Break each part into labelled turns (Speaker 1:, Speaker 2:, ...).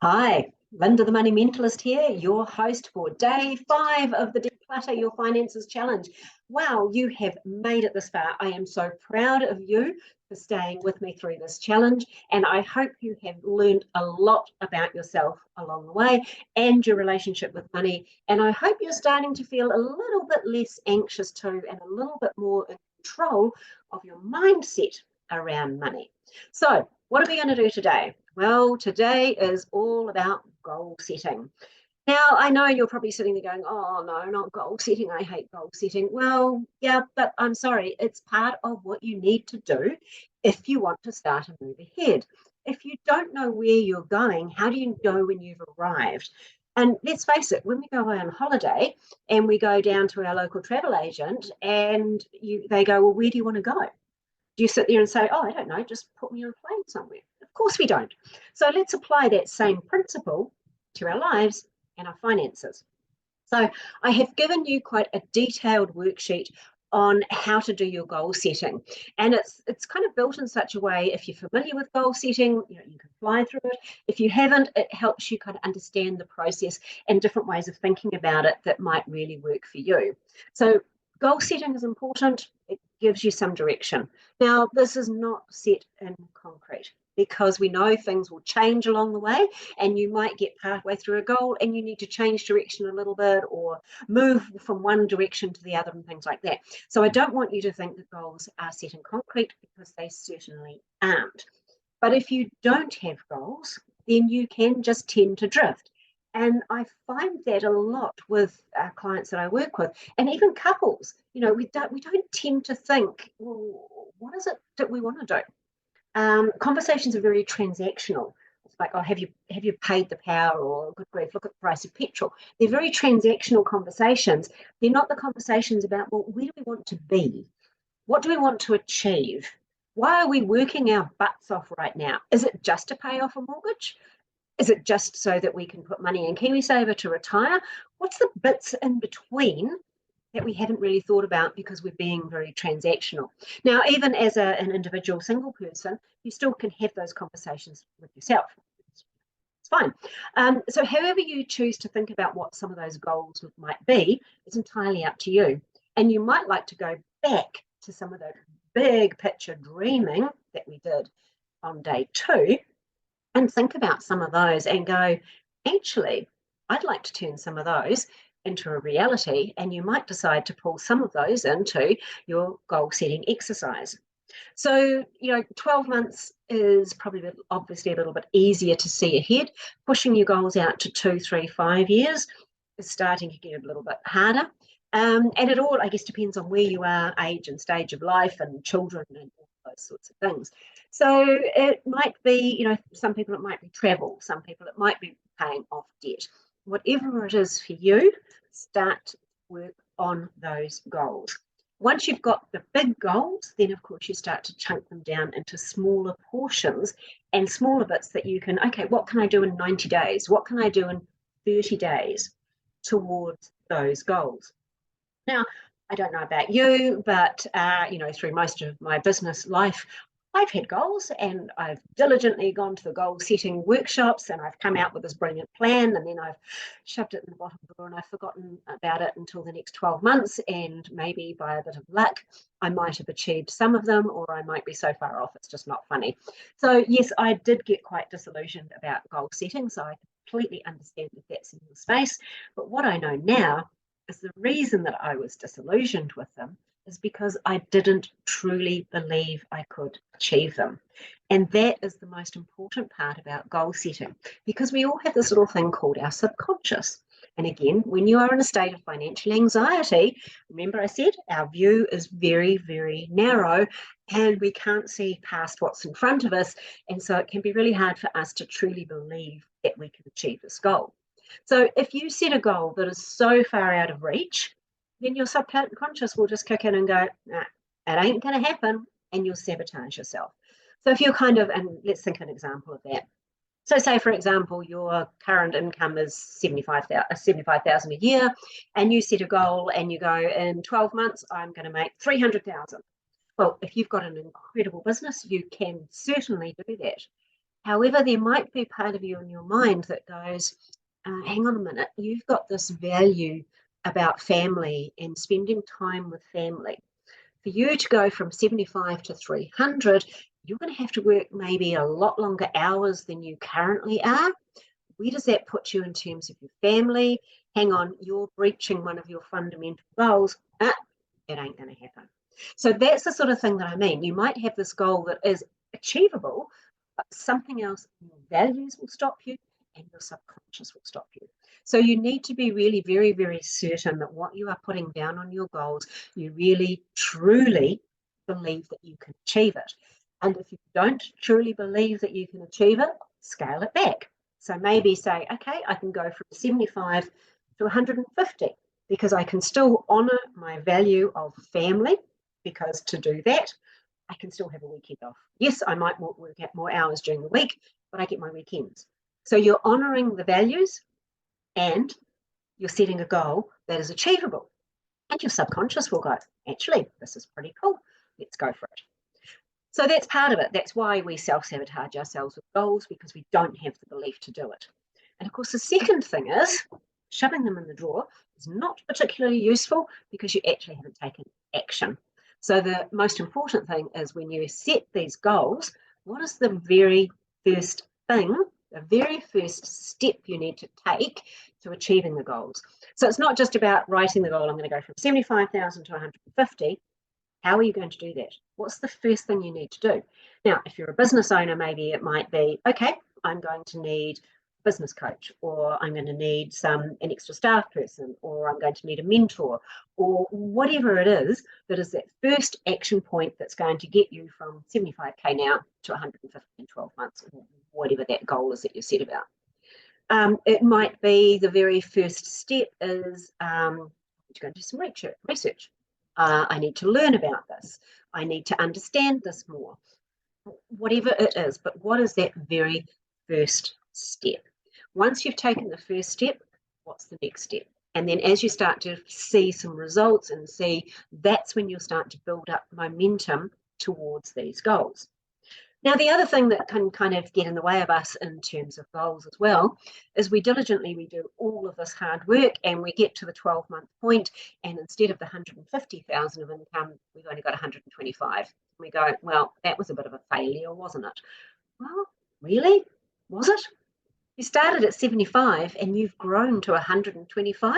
Speaker 1: Hi, Linda the Money Mentalist here, your host for day 5 of the Declutter Your Finances Challenge. Wow, you have made it this far. I am so proud of you for staying with me through this challenge, and I hope you have learned a lot about yourself along the way and your relationship with money. And I hope you're starting to feel a little bit less anxious too, and a little bit more in control of your mindset around money. So, what are we going to do today? Well, today is all about goal setting. Now, I know you're probably sitting there going, oh, no, not goal setting. I hate goal setting. Well, yeah, but I'm sorry. It's part of what you need to do if you want to start and move ahead. If you don't know where you're going, how do you know when you've arrived? And let's face it, when we go on holiday and we go down to our local travel agent and they go, well, where do you want to go? Do you sit there and say, oh, I don't know, just put me on a plane somewhere? Of course we don't. So let's apply that same principle to our lives and our finances. So I have given you quite a detailed worksheet on how to do your goal setting. And it's kind of built in such a way, if you're familiar with goal setting, you can fly through it. If you haven't, it helps you kind of understand the process and different ways of thinking about it that might really work for you. So goal setting is important. It gives you some direction. Now, this is not set in concrete because we know things will change along the way, and you might get partway through a goal and you need to change direction a little bit or move from one direction to the other and things like that. So I don't want you to think that goals are set in concrete, because they certainly aren't. But if you don't have goals, then you can just tend to drift. And I find that a lot with clients that I work with, and even couples. We don't tend to think, well, what is it that we want to do? Conversations are very transactional. It's like, oh, have you paid the power, or good grief, look at the price of petrol. They're very transactional conversations. They're not the conversations about, well, where do we want to be? What do we want to achieve? Why are we working our butts off right now? Is it just to pay off a mortgage? Is it just so that we can put money in KiwiSaver to retire? What's the bits in between that we haven't really thought about because we're being very transactional? Now, even as an individual single person, you still can have those conversations with yourself. It's fine. So however you choose to think about what some of those goals might be, it's entirely up to you. And you might like to go back to some of the big picture dreaming that we did on day 2 and think about some of those and go, actually, I'd like to turn some of those into a reality. And you might decide to pull some of those into your goal setting exercise. So, 12 months is probably obviously a little bit easier to see ahead. Pushing your goals out to 2, 3, 5 years is starting to get a little bit harder. And it all, I guess, depends on where you are, age and stage of life, and children and all those sorts of things. So it might be, some people it might be travel, some people it might be paying off debt. Whatever it is for you, start to work on those goals. Once you've got the big goals, then of course you start to chunk them down into smaller portions and smaller bits that you can, okay, what can I do in 90 days? What can I do in 30 days towards those goals? Now, I don't know about you, but through most of my business life, I've had goals, and I've diligently gone to the goal setting workshops, and I've come out with this brilliant plan, and then I've shoved it in the bottom drawer and I've forgotten about it until the next 12 months. And maybe by a bit of luck, I might have achieved some of them, or I might be so far off, it's just not funny. So yes, I did get quite disillusioned about goal setting. So I completely understand that that's in your space. But what I know now is the reason that I was disillusioned with them is because I didn't truly believe I could achieve them. And that is the most important part about goal setting, because we all have this little thing called our subconscious. And again, when you are in a state of financial anxiety, remember I said our view is very, very narrow, and we can't see past what's in front of us. And so it can be really hard for us to truly believe that we can achieve this goal. So if you set a goal that is so far out of reach, then your subconscious will just kick in and go, nah, it ain't going to happen, and you'll sabotage yourself. So if you're and let's think of an example of that. So say, for example, your current income is $75,000 a year, and you set a goal and you go, in 12 months, I'm going to make $300,000. Well, if you've got an incredible business, you can certainly do that. However, there might be part of you in your mind that goes, hang on a minute, you've got this value about family and spending time with family. For you to go from 75 to 300, you're going to have to work maybe a lot longer hours than you currently are. Where does that put you in terms of your family? Hang on, you're breaching one of your fundamental goals. It ain't going to happen. So that's the sort of thing that I mean. You might have this goal that is achievable, but something else, your values will stop you and your subconscious will stop you. So you need to be really very, very certain that what you are putting down on your goals, you really, truly believe that you can achieve it. And if you don't truly believe that you can achieve it, scale it back. So maybe say, okay, I can go from 75 to 150 because I can still honor my value of family, because to do that, I can still have a weekend off. Yes, I might work out more hours during the week, but I get my weekends. So you're honoring the values and you're setting a goal that is achievable. And your subconscious will go, actually, this is pretty cool. Let's go for it. So that's part of it. That's why we self-sabotage ourselves with goals, because we don't have the belief to do it. And of course, the second thing is shoving them in the drawer is not particularly useful because you actually haven't taken action. So the most important thing is when you set these goals, what is the very first thing, the very first step you need to take to achieving the goals? So it's not just about writing the goal, I'm going to go from 75,000 to 150. How are you going to do that? What's the first thing you need to do? Now, if you're a business owner, maybe it might be, okay, I'm going to need a business coach, or I'm going to need an extra staff person, or I'm going to need a mentor, or whatever it is that is that first action point that's going to get you from 75K now to 150 in 12 months, or whatever that goal is that you set about. It might be the very first step is to go and do some research. I need to learn about this. I need to understand this more. Whatever it is, but what is that very first step? Once you've taken the first step, what's the next step? And then as you start to see some results and see, that's when you'll start to build up momentum towards these goals. Now, the other thing that can kind of get in the way of us in terms of goals as well is we do all of this hard work and we get to the 12-month point, and instead of the 150,000 of income, we've only got 125. We go, well, that was a bit of a failure, wasn't it? Well, really? Was it? You started at 75 and you've grown to 125.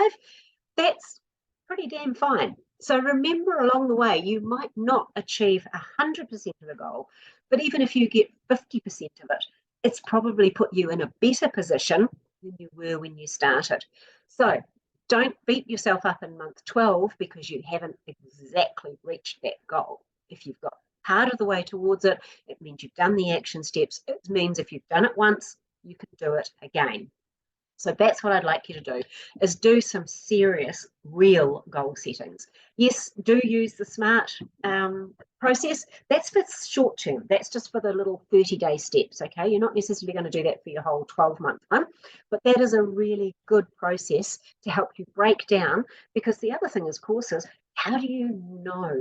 Speaker 1: That's pretty damn fine. So remember, along the way, you might not achieve 100% of the goal, but even if you get 50% of it, it's probably put you in a better position than you were when you started. So don't beat yourself up in month 12 because you haven't exactly reached that goal. If you've got part of the way towards it, it means you've done the action steps. It means if you've done it once, you can do it again. So that's what I'd like you to do, is do some serious, real goal settings. Yes, do use the SMART process. That's for short term. That's just for the little 30-day steps, okay? You're not necessarily going to do that for your whole 12-month one, but that is a really good process to help you break down, because the other thing, of course, is how do you know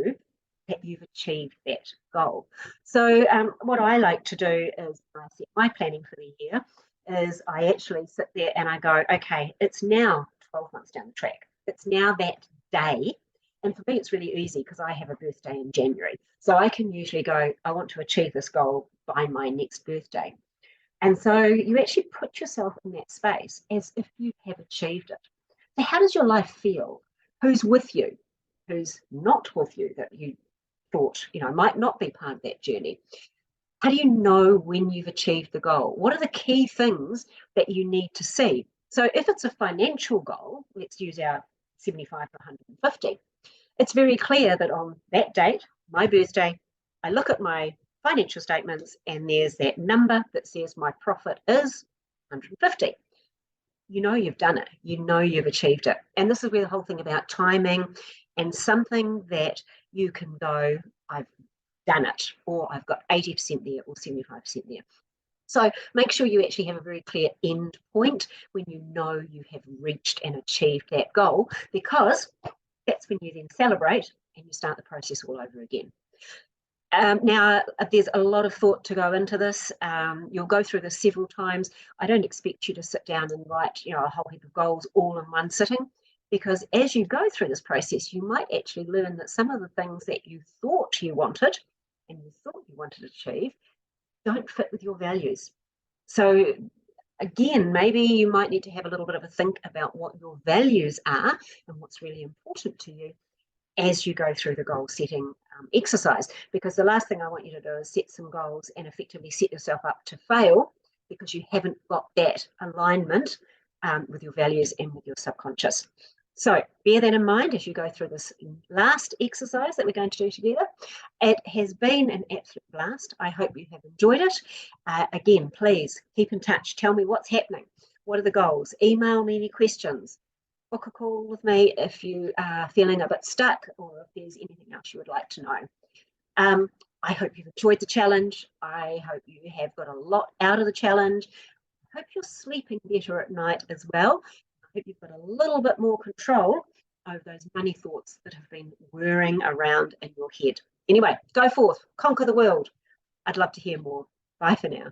Speaker 1: that you've achieved that goal? So what I like to do is I set my planning for the year, is I actually sit there and I go, okay, it's now 12 months down the track. It's now that day. And for me, it's really easy because I have a birthday in January. So I can usually go, I want to achieve this goal by my next birthday. And so you actually put yourself in that space as if you have achieved it. So how does your life feel? Who's with you? Who's not with you that you thought, might not be part of that journey? How do you know when you've achieved the goal? What are the key things that you need to see? So if it's a financial goal, let's use our 75 to 150, it's very clear that on that date, my birthday, I look at my financial statements and there's that number that says my profit is 150. You know you've done it. You know you've achieved it. And this is where the whole thing about timing and something that you can go, I've done it, or I've got 80% there or 75% there. So make sure you actually have a very clear end point when you know you have reached and achieved that goal, because that's when you then celebrate and you start the process all over again. Now, there's a lot of thought to go into this. You'll go through this several times. I don't expect you to sit down and write, a whole heap of goals all in one sitting, because as you go through this process, you might actually learn that some of the things that you thought you wanted and you thought you wanted to achieve don't fit with your values. So again, maybe you might need to have a little bit of a think about what your values are and what's really important to you as you go through the goal setting exercise, because the last thing I want you to do is set some goals and effectively set yourself up to fail because you haven't got that alignment with your values and with your subconscious. So bear that in mind as you go through this last exercise that we're going to do together. It has been an absolute blast. I hope you have enjoyed it. Again, please keep in touch. Tell me what's happening. What are the goals? Email me any questions. Book a call with me if you are feeling a bit stuck, or if there's anything else you would like to know. I hope you've enjoyed the challenge. I hope you have got a lot out of the challenge. I hope you're sleeping better at night as well. I hope you've got a little bit more control over those money thoughts that have been whirring around in your head. Anyway, go forth, conquer the world. I'd love to hear more. Bye for now.